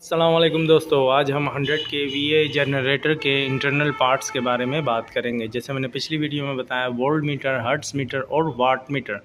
अस्सलाम वालेकुम दोस्तों, आज हम 100 kVA जनरेटर के इंटरनल पार्ट्स के बारे में बात करेंगे। जैसे मैंने पिछली वीडियो में बताया, वोल्ट मीटर, हर्ट्ज़ मीटर और वाट मीटर।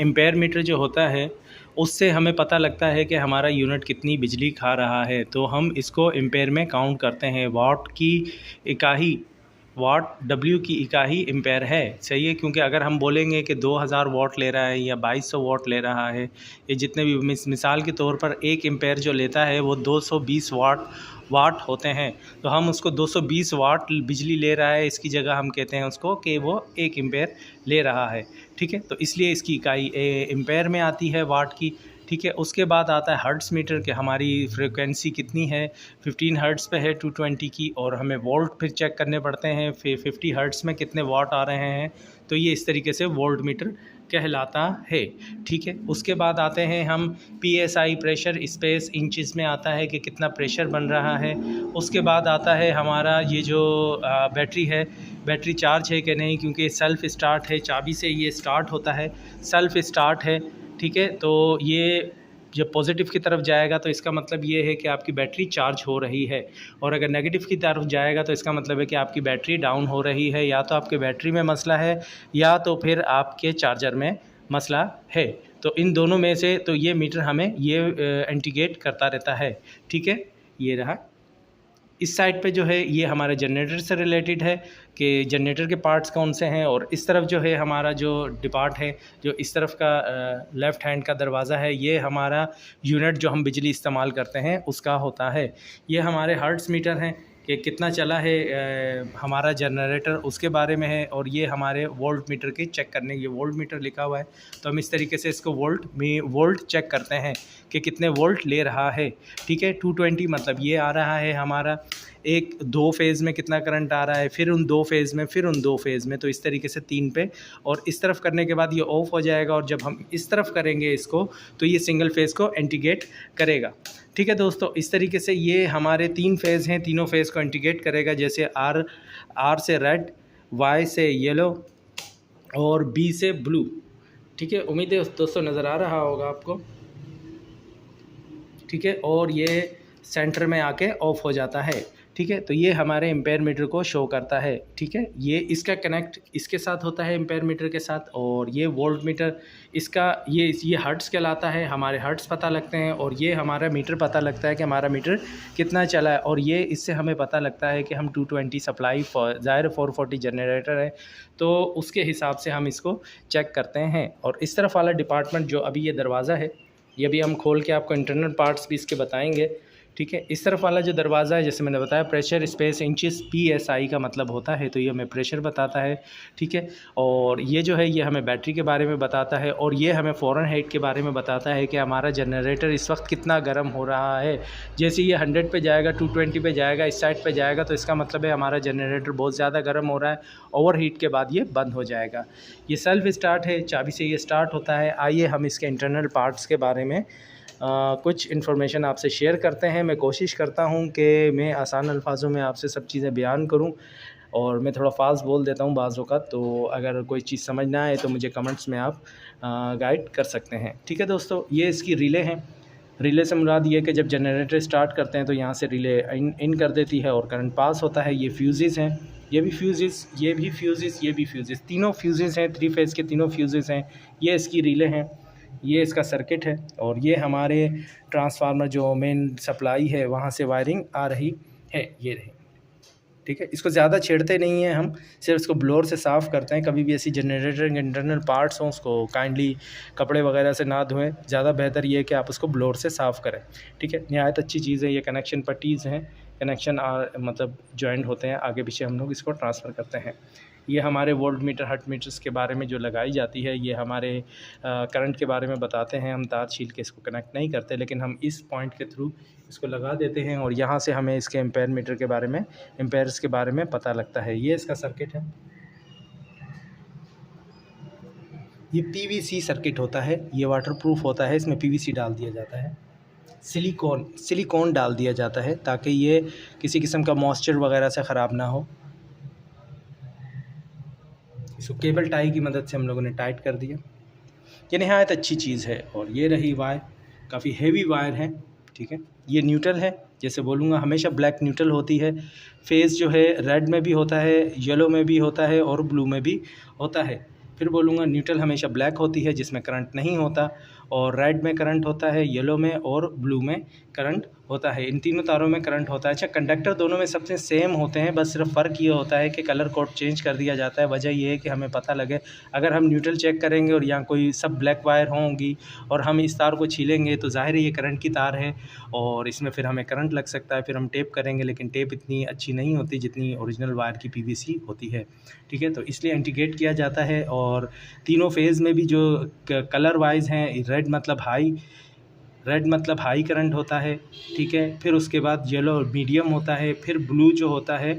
एम्पेयर मीटर जो होता है उससे हमें पता लगता है कि हमारा यूनिट कितनी बिजली खा रहा है, तो हम इसको एम्पेयर में काउंट करते हैं। वाट डब्ल्यू की इकाई एम्पेयर है, सही है। क्योंकि अगर हम बोलेंगे कि 2000 वाट ले रहा है या 2200 वाट ले रहा है, ये जितने भी मिसाल के तौर पर एक एम्पेयर जो लेता है वो 220 वाट होते हैं, तो हम उसको 220 वाट बिजली ले रहा है, इसकी जगह हम कहते हैं उसको कि वो एक एम्पेयर ले रहा है। ठीक है, तो इसलिए इसकी इकाई एम्पेयर में आती है, वाट की। ठीक है, उसके बाद आता है हर्ट्ज़ मीटर कि हमारी फ्रीक्वेंसी कितनी है। 15 हर्ट्ज़ पे है 220 की, और हमें वोल्ट फिर चेक करने पड़ते हैं, फिर 50 हर्ट्ज़ में कितने वाट आ रहे हैं, तो ये इस तरीके से वोल्ट मीटर कहलाता है। ठीक है, उसके बाद आते हैं हम PSI, प्रेशर स्पेस इंचज़ में आता है कि कितना प्रेशर बन रहा है। उसके बाद आता है हमारा ये जो बैटरी है, बैटरी चार्ज है कि नहीं, क्योंकि सेल्फ़ स्टार्ट है, चाबी से ये स्टार्ट होता है, सेल्फ़ स्टार्ट है। ठीक है, तो ये जब पॉजिटिव की तरफ जाएगा तो इसका मतलब ये है कि आपकी बैटरी चार्ज हो रही है, और अगर नेगेटिव की तरफ जाएगा तो इसका मतलब है कि आपकी बैटरी डाउन हो रही है। या तो आपके बैटरी में मसला है या तो फिर आपके चार्जर में मसला है। तो इन दोनों में से तो ये मीटर हमें ये इंडिकेट करता रहता है। ठीक है, ये रहा। इस साइड पे जो है ये हमारे जनरेटर से रिलेटेड है कि जनरेटर के पार्ट्स कौन से हैं, और इस तरफ जो है हमारा जो डिपार्ट है, जो इस तरफ का लेफ़्ट हैंड का दरवाज़ा है, ये हमारा यूनिट जो हम बिजली इस्तेमाल करते हैं उसका होता है। ये हमारे हर्ट्ज़ मीटर हैं कि कितना चला है हमारा जनरेटर, उसके बारे में है। और ये हमारे वोल्ट मीटर के चेक करने, ये वोल्ट मीटर लिखा हुआ है, तो हम इस तरीके से इसको वोल्ट चेक करते हैं कि कितने वोल्ट ले रहा है। ठीक है, 220 मतलब ये आ रहा है हमारा, एक दो फेज़ में कितना करंट आ रहा है, फिर उन दो फेज़ में, फिर उन दो फेज़ में, तो इस तरीके से 3 पे। और इस तरफ करने के बाद ये ऑफ हो जाएगा, और जब हम इस तरफ करेंगे इसको तो ये सिंगल फेज़ को इंडिकेट करेगा। ठीक है दोस्तों, इस तरीके से ये हमारे 3 फेज़ हैं, तीनों फेज़ को इंडिकेट करेगा। जैसे आर से रेड, वाई से येलो और बी से ब्लू। ठीक है, उम्मीद है दोस्तों नज़र आ रहा होगा आपको। ठीक है, और ये सेंटर में आके ऑफ हो जाता है। ठीक है, तो ये हमारे एम्पेयर मीटर को शो करता है। ठीक है, ये इसका कनेक्ट इसके साथ होता है, एम्पेयर मीटर के साथ। और ये वोल्ट मीटर, इसका ये हर्ट्ज़ कहलाता है, हमारे हर्ट्ज़ पता लगते हैं। और ये हमारा मीटर पता लगता है कि हमारा मीटर कितना चला है, और ये इससे हमें पता लगता है कि हम 220 सप्लाई ज़ाहिर 440 जनरेटर है, तो उसके हिसाब से हम इसको चेक करते हैं। और इस तरफ वाला डिपार्टमेंट जो अभी ये दरवाज़ा है, ये भी हम खोल के आपको इंटरनल पार्ट्स भी इसके बताएंगे। ठीक है, इस तरफ वाला जो दरवाज़ा है, जैसे मैंने बताया, प्रेशर स्पेस इंचेस PSI का मतलब होता है, तो ये हमें प्रेशर बताता है। ठीक है, और ये जो है ये हमें बैटरी के बारे में बताता है, और ये हमें फ़ॉरेनहाइट के बारे में बताता है कि हमारा जनरेटर इस वक्त कितना गर्म हो रहा है। जैसे ये 100 पे जाएगा, 220 पे जाएगा, इस साइड पे जाएगा, तो इसका मतलब है हमारा जनरेटर बहुत ज़्यादा गर्म हो रहा है। ओवर हीट के बाद ये बंद हो जाएगा। ये सेल्फ स्टार्ट है, चाबी से ये स्टार्ट होता है। आइए हम इसके इंटरनल पार्ट्स के बारे में कुछ इन्फॉर्मेशन आपसे शेयर करते हैं। मैं कोशिश करता हूं कि मैं आसान अल्फाजों में आपसे सब चीज़ें बयान करूं, और मैं थोड़ा फास्ट बोल देता हूं बाज़ औक़ात, तो अगर कोई चीज़ समझ ना आए तो मुझे कमेंट्स में आप गाइड कर सकते हैं। ठीक है दोस्तों, ये इसकी रिले हैं। रिले से मुराद ये कि जब जनरेटर स्टार्ट करते हैं तो यहाँ से रिले इन कर देती है और करंट पास होता है। ये फ्यूज़ेस हैं, ये भी फ्यूज़ेस, ये भी फ्यूज़ेस, ये भी फ्यूज़ेस, तीनों फ्यूज़ेस हैं, 3 फेज़ के तीनों फ्यूज़ेस हैं। ये इसकी रिले हैं, ये इसका सर्किट है, और ये हमारे ट्रांसफार्मर जो मेन सप्लाई है वहाँ से वायरिंग आ रही है, ये रही। ठीक है, इसको ज़्यादा छेड़ते नहीं हैं हम, सिर्फ इसको ब्लोअर से साफ़ करते हैं। कभी भी ऐसी जनरेटर के इंटरनल पार्ट्स हों उसको काइंडली कपड़े वगैरह से ना धोएं, ज़्यादा बेहतर ये है कि आप उसको ब्लोअर से साफ़ करें। ठीक है, नहायत अच्छी चीज़ है। ये कनेक्शन पट्टीज़ हैं, कनेक्शन मतलब जॉइंट होते हैं, आगे पीछे हम लोग इसको ट्रांसफ़र करते हैं। ये हमारे वोल्ट मीटर, हर्ट्ज़ मीटर्स के बारे में जो लगाई जाती है, ये हमारे करंट के बारे में बताते हैं। हम तार छील के इसको कनेक्ट नहीं करते, लेकिन हम इस पॉइंट के थ्रू इसको लगा देते हैं, और यहाँ से हमें इसके एम्पेयर मीटर के बारे में, एम्पेयर्स के बारे में पता लगता है। ये इसका सर्किट है, ये PVC सर्किट होता है, ये वाटरप्रूफ होता है। इसमें PVC डाल दिया जाता है, सिलिकॉन डाल दिया जाता है, ताकि ये किसी किस्म का मॉइस्चर वगैरह से ख़राब ना हो। इसको केबल टाई की मदद से हम लोगों ने टाइट कर दिया। ये नहायत अच्छी चीज़ है। और ये रही वायर, काफ़ी हेवी वायर है। ठीक है, ये न्यूट्रल है, जैसे बोलूँगा हमेशा ब्लैक न्यूट्रल होती है। फेज़ जो है रेड में भी होता है, येलो में भी होता है और ब्लू में भी होता है। फिर बोलूँगा न्यूट्रल हमेशा ब्लैक होती है जिसमें करंट नहीं होता, और रेड में करंट होता है, येलो में और ब्लू में करंट होता है। इन तीनों तारों में करंट होता है। अच्छा, कंडक्टर दोनों में सबसे सेम होते हैं, बस सिर्फ फ़र्क ये होता है कि कलर कोड चेंज कर दिया जाता है। वजह ये है कि हमें पता लगे, अगर हम न्यूट्रल चेक करेंगे और यहाँ कोई सब ब्लैक वायर होंगी और हम इस तार को छीलेंगे तो ज़ाहिर है ये करंट की तार है और इसमें फिर हमें करंट लग सकता है। फिर हम टेप करेंगे, लेकिन टेप इतनी अच्छी नहीं होती जितनी ओरिजिनल वायर की पीवीसी होती है। ठीक है, तो इसलिए इंडिकेट किया जाता है। और तीनों फेज़ में भी जो कलर वाइज हैं, रेड मतलब हाई करंट होता है। ठीक है, फिर उसके बाद येलो मीडियम होता है, फिर ब्लू जो होता है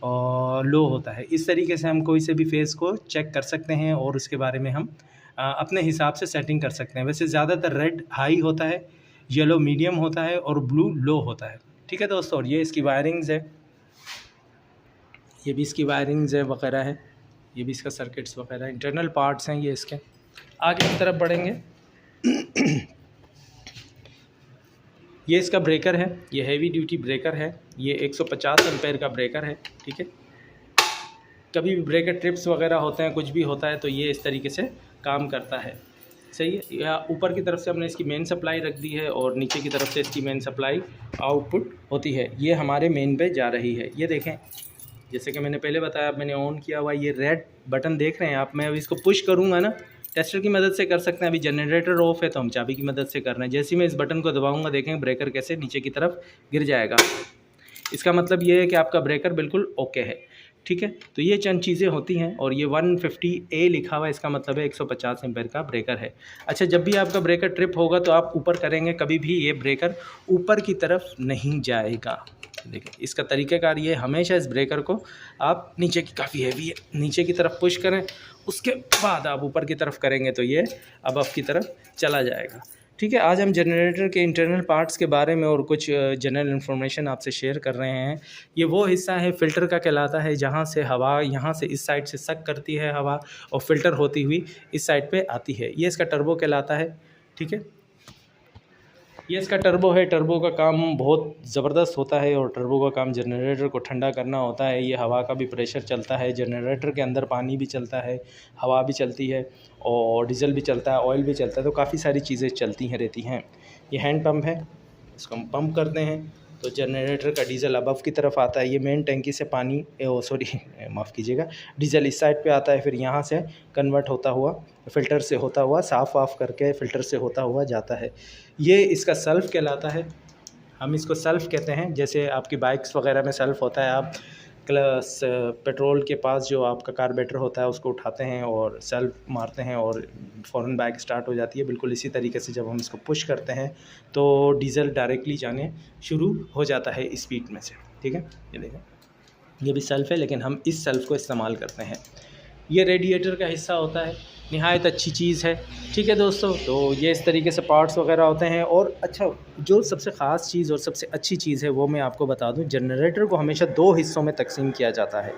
और लो होता है। इस तरीके से हम कोई से भी फेज़ को चेक कर सकते हैं और उसके बारे में हम अपने हिसाब से सेटिंग कर सकते हैं। वैसे ज़्यादातर रेड हाई होता है, येलो मीडियम होता है और ब्लू लो होता है। ठीक है दोस्तों, और ये इसकी वायरिंग्स है, ये भी इसकी वायरिंग्स है वगैरह है, ये भी इसका सर्किट्स वगैरह इंटरनल पार्ट्स हैं ये इसके। आगे की तरफ बढ़ेंगे। ये इसका ब्रेकर है, ये हैवी ड्यूटी ब्रेकर है, ये 150 एम्पेयर का ब्रेकर है। ठीक है, कभी भी ब्रेकर ट्रिप्स वगैरह होते हैं, कुछ भी होता है तो ये इस तरीके से काम करता है। सही है, या ऊपर की तरफ से हमने इसकी मेन सप्लाई रख दी है और नीचे की तरफ से इसकी मेन सप्लाई आउटपुट होती है। ये हमारे मेन पे जा रही है। ये देखें, जैसे कि मैंने पहले बताया, मैंने ऑन किया हुआ ये रेड बटन देख रहे हैं आप। मैं अभी इसको पुश करूँगा ना, टेस्टर की मदद से कर सकते हैं। अभी जनरेटर ऑफ है तो हम चाबी की मदद से कर रहे हैं। जैसे ही मैं इस बटन को दबाऊंगा, देखें ब्रेकर कैसे नीचे की तरफ गिर जाएगा। इसका मतलब ये है कि आपका ब्रेकर बिल्कुल ओके है। ठीक है, तो ये चंद चीज़ें होती हैं। और ये 150A लिखा हुआ है, इसका मतलब है 150 एम्पेयर का ब्रेकर है। अच्छा, जब भी आपका ब्रेकर ट्रिप होगा तो आप ऊपर करेंगे, कभी भी ये ब्रेकर ऊपर की तरफ नहीं जाएगा। देखिए इसका तरीक़ाकार ये, हमेशा इस ब्रेकर को आप नीचे की, काफ़ी हैवी है, नीचे की तरफ पुश करें, उसके बाद आप ऊपर की तरफ करेंगे तो ये अबव की तरफ चला जाएगा। ठीक है, आज हम जनरेटर के इंटरनल पार्ट्स के बारे में और कुछ जनरल इन्फॉर्मेशन आपसे शेयर कर रहे हैं। ये वो हिस्सा है फ़िल्टर का कहलाता है, जहाँ से हवा यहाँ से इस साइड से सक करती है हवा और फ़िल्टर होती हुई इस साइड पे आती है। ये इसका टर्बो कहलाता है। ठीक है, ये इसका टर्बो है। टर्बो का काम बहुत ज़बरदस्त होता है और टर्बो का काम जनरेटर को ठंडा करना होता है। ये हवा का भी प्रेशर चलता है, जनरेटर के अंदर पानी भी चलता है, हवा भी चलती है और डीजल भी चलता है, ऑयल भी चलता है, तो काफ़ी सारी चीज़ें चलती हैं रहती हैं। ये हैंड पंप है, इसको हम पंप करते हैं तो जनरेटर का डीज़ल अबव की तरफ आता है। ये मेन टैंकी से पानी माफ़ कीजिएगा, डीज़ल इस साइड पे आता है, फिर यहाँ से कन्वर्ट होता हुआ फ़िल्टर से होता हुआ साफ़ वाफ़ करके फ़िल्टर से होता हुआ जाता है। ये इसका सल्फ़ कहलाता है, हम इसको सल्फ़ कहते हैं। जैसे आपकी बाइक्स वगैरह में सल्फ़ होता है, आप क्लस पेट्रोल के पास जो आपका कार्बोरेटर होता है उसको उठाते हैं और सल्फ़ मारते हैं और फ़ौरन बाइक स्टार्ट हो जाती है। बिल्कुल इसी तरीके से जब हम इसको पुश करते हैं तो डीज़ल डायरेक्टली जाने शुरू हो जाता है स्पीड में से। ठीक है, ये देखें, ये भी सल्फ़ है लेकिन हम इस सल्फ़ को इस्तेमाल करते हैं। ये रेडिएटर का हिस्सा होता है, निहायत अच्छी चीज़ है। ठीक है दोस्तों, तो ये इस तरीके से पार्ट्स वगैरह होते हैं। और अच्छा, जो सबसे ख़ास चीज़ और सबसे अच्छी चीज़ है वो मैं आपको बता दूं, जनरेटर को हमेशा दो हिस्सों में तकसीम किया जाता है।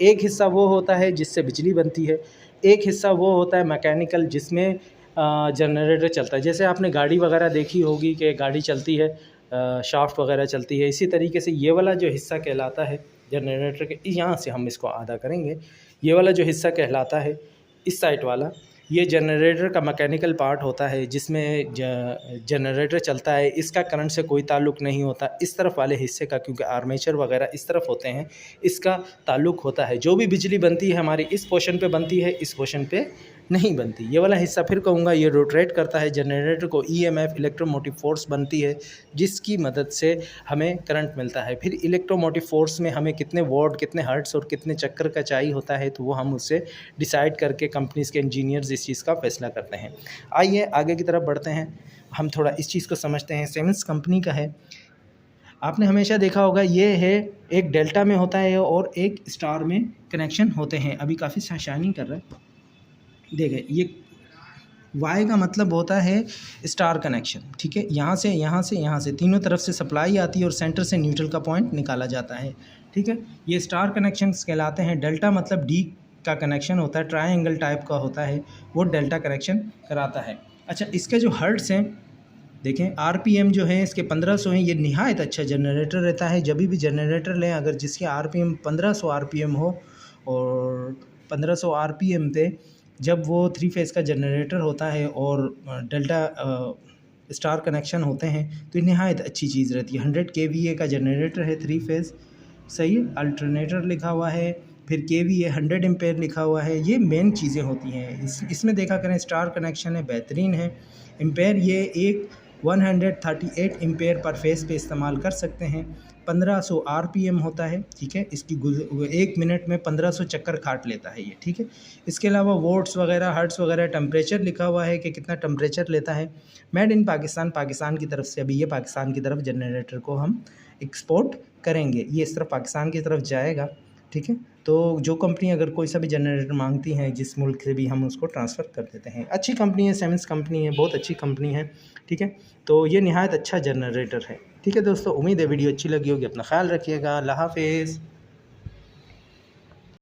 एक हिस्सा वो होता है जिससे बिजली बनती है, एक हिस्सा वो होता है मैकेनिकल, जिसमें जनरेटर चलता है। जैसे आपने गाड़ी वगैरह देखी होगी कि गाड़ी चलती है, शाफ्ट वगैरह चलती है, इसी तरीके से ये वाला जो हिस्सा कहलाता है जनरेटर के, यहाँ से हम इसको आधा करेंगे, ये वाला जो हिस्सा कहलाता है इस साइड वाला, ये जनरेटर का मैकेनिकल पार्ट होता है जिसमें जनरेटर चलता है। इसका करंट से कोई ताल्लुक़ नहीं होता। इस तरफ वाले हिस्से का, क्योंकि आर्मेचर वगैरह इस तरफ होते हैं, इसका ताल्लुक़ होता है। जो भी बिजली बनती है हमारी इस पोर्शन पे बनती है, इस पोर्शन पे नहीं बनती। ये वाला हिस्सा फिर कहूँगा ये रोटेट करता है जनरेटर को, EMF इलेक्ट्रोमोटिव फोर्स बनती है जिसकी मदद से हमें करंट मिलता है। फिर इलेक्ट्रोमोटिव फोर्स में हमें कितने वॉट, कितने हर्ट्ज़ और कितने चक्कर का चाहिए होता है, तो वो हम उससे डिसाइड करके कंपनीज़ के इंजीनियर्स इस चीज़ का फैसला करते हैं। आइए आगे की तरफ बढ़ते हैं, हम थोड़ा इस चीज़ को समझते हैं। सिमेंस कंपनी का है, आपने हमेशा देखा होगा, ये है एक डेल्टा में होता है और एक स्टार में कनेक्शन होते हैं। अभी काफ़ी शाइनिंग कर रहा है, देखें, ये वाई का मतलब होता है स्टार कनेक्शन। ठीक है, यहाँ से यहाँ से यहाँ से तीनों तरफ से सप्लाई आती है और सेंटर से न्यूट्रल का पॉइंट निकाला जाता है। ठीक है, ये स्टार कनेक्शंस कहलाते हैं। डेल्टा मतलब डी का कनेक्शन होता है, ट्रायंगल टाइप का होता है, वो डेल्टा कनेक्शन कराता है। अच्छा, इसके जो हर्ट्ज़ हैं देखें आरपीएम जो है इसके 1500 हैं। ये निहायत अच्छा जनरेटर रहता है। जब भी जनरेटर लें अगर जिसके आरपीएम 1500 आरपीएम हो और 1500 आरपीएम पे जब वो 3 फेज़ का जनरेटर होता है और डेल्टा स्टार कनेक्शन होते हैं तो ये निहायत अच्छी चीज़ रहती है। 100 केवीए का जनरेटर है 3 फेज़, सही है। अल्टरनेटर लिखा हुआ है, फिर केवीए 100 एम्पेयर लिखा हुआ है। ये मेन चीज़ें होती हैं। इसमें देखा करें स्टार कनेक्शन है, बेहतरीन है। एम्पेयर ये एक 138 एम्पेयर पर फेज़ पे इस्तेमाल कर सकते हैं। 1500 आरपीएम होता है, ठीक है। इसकी 1 मिनट में 1500 चक्कर काट लेता है ये, ठीक है। इसके अलावा वोट्स वगैरह, हर्ट्स वगैरह, टेम्परेचर लिखा हुआ है कि कितना टेम्परेचर लेता है। मेड इन पाकिस्तान, पाकिस्तान की तरफ से अभी ये पाकिस्तान की तरफ जनरेटर को हम एक्सपोर्ट करेंगे। ये इस तरफ पाकिस्तान की तरफ जाएगा, ठीक है। तो जो कंपनी अगर कोई सा भी जनरेटर मांगती है जिस मुल्क से भी, हम उसको ट्रांसफ़र कर देते हैं। अच्छी कंपनी है, सेमेंस कंपनी है, बहुत अच्छी कंपनी है, ठीक है। तो ये निहायत अच्छा जनरेटर है, ठीक है दोस्तों। उम्मीद है वीडियो अच्छी लगी होगी। अपना ख्याल रखिएगा। अल्लाह हाफ़िज़।